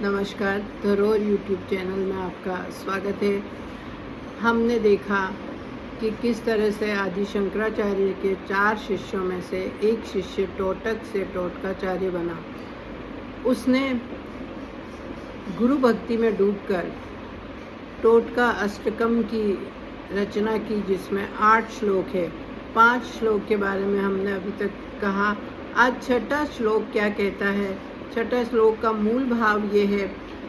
नमस्कार, धरोहर YouTube channel में आपका स्वागत है। हमने देखा कि किस तरह से आदि शंकराचार्य के 4 शिष्यों में से एक शिष्य टोटक से टोटकाचार्य बना। उसने गुरु भक्ति में डूबकर टोटका अष्टकम की रचना की, जिसमें 8 श्लोक है। 5 श्लोक के बारे में हमने अभी तक कहा। आज छठा श्लोक क्या कहता है? छठा श्लोक का मूल भाव ये है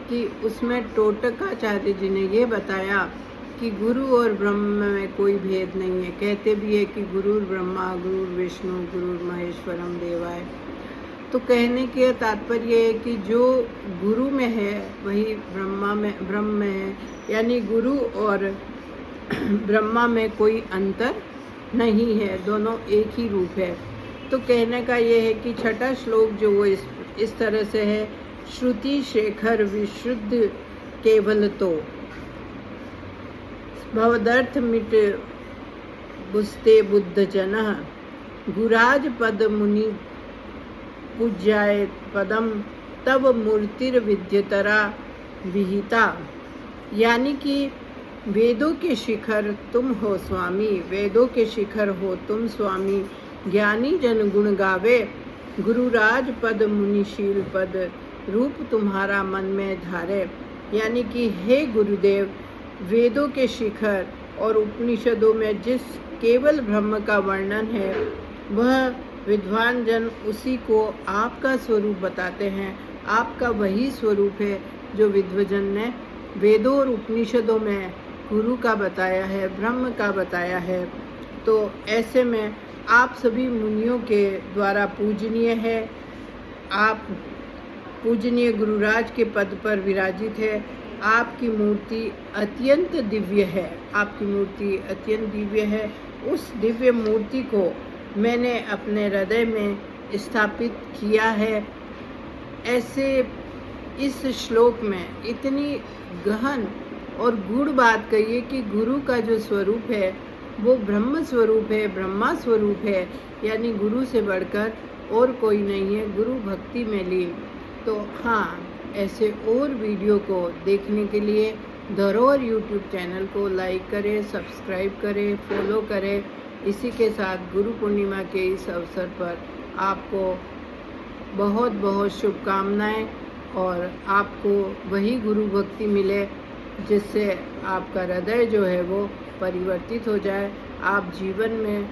कि उसमें टोटकाचार्य जी ने ये बताया कि गुरु और ब्रह्म में कोई भेद नहीं है। कहते भी है कि गुरुर ब्रह्मा गुरुर विष्णु गुरुर महेश्वरम देवाय। तो कहने के तात्पर्य है कि जो गुरु में है वही ब्रह्म में है, यानी गुरु और ब्रह्मा में कोई अंतर नहीं है, दोनों एक ही रूप है। तो कहने का ये है कि छठा श्लोक जो वो इस तरह से है, श्रुति शेखर विशुद्ध केवल तो भवदर्थ मिट बुझते बुद्ध जन गुराज पद मुनि पूज्याय पदम तब मूर्तिर विद्यतरा विहिता। यानी कि वेदों के शिखर तुम हो स्वामी, वेदों के शिखर हो तुम स्वामी। ज्ञानी जन गुण गावे गुरुराज पद मुनिशील पद रूप तुम्हारा मन में धारे। यानी कि हे गुरुदेव, वेदों के शिखर और उपनिषदों में जिस केवल ब्रह्म का वर्णन है, वह विद्वान जन उसी को आपका स्वरूप बताते हैं। आपका वही स्वरूप है जो विद्वजन ने वेदों और उपनिषदों में गुरु का बताया है, ब्रह्म का बताया है। तो ऐसे में आप सभी मुनियों के द्वारा पूजनीय है। आप पूजनीय गुरुराज के पद पर विराजित है। आपकी मूर्ति अत्यंत दिव्य है, आपकी मूर्ति अत्यंत दिव्य है। उस दिव्य मूर्ति को मैंने अपने हृदय में स्थापित किया है। ऐसे इस श्लोक में इतनी गहन और गूढ़ बात कही है कि गुरु का जो स्वरूप है वो ब्रह्म स्वरूप है, ब्रह्मा स्वरूप है। यानी गुरु से बढ़कर और कोई नहीं है, गुरु भक्ति में लीन। तो हाँ, ऐसे और वीडियो को देखने के लिए धरोहर यूट्यूब चैनल को लाइक करें, सब्सक्राइब करें, फॉलो करें। इसी के साथ गुरु पूर्णिमा के इस अवसर पर आपको बहुत बहुत शुभकामनाएं और आपको वही गुरु भक्ति मिले जिससे आपका हृदय जो है वो परिवर्तित हो जाए। आप जीवन में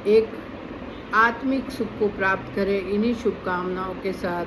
एक आत्मिक सुख को प्राप्त करें। इन्हीं शुभकामनाओं के साथ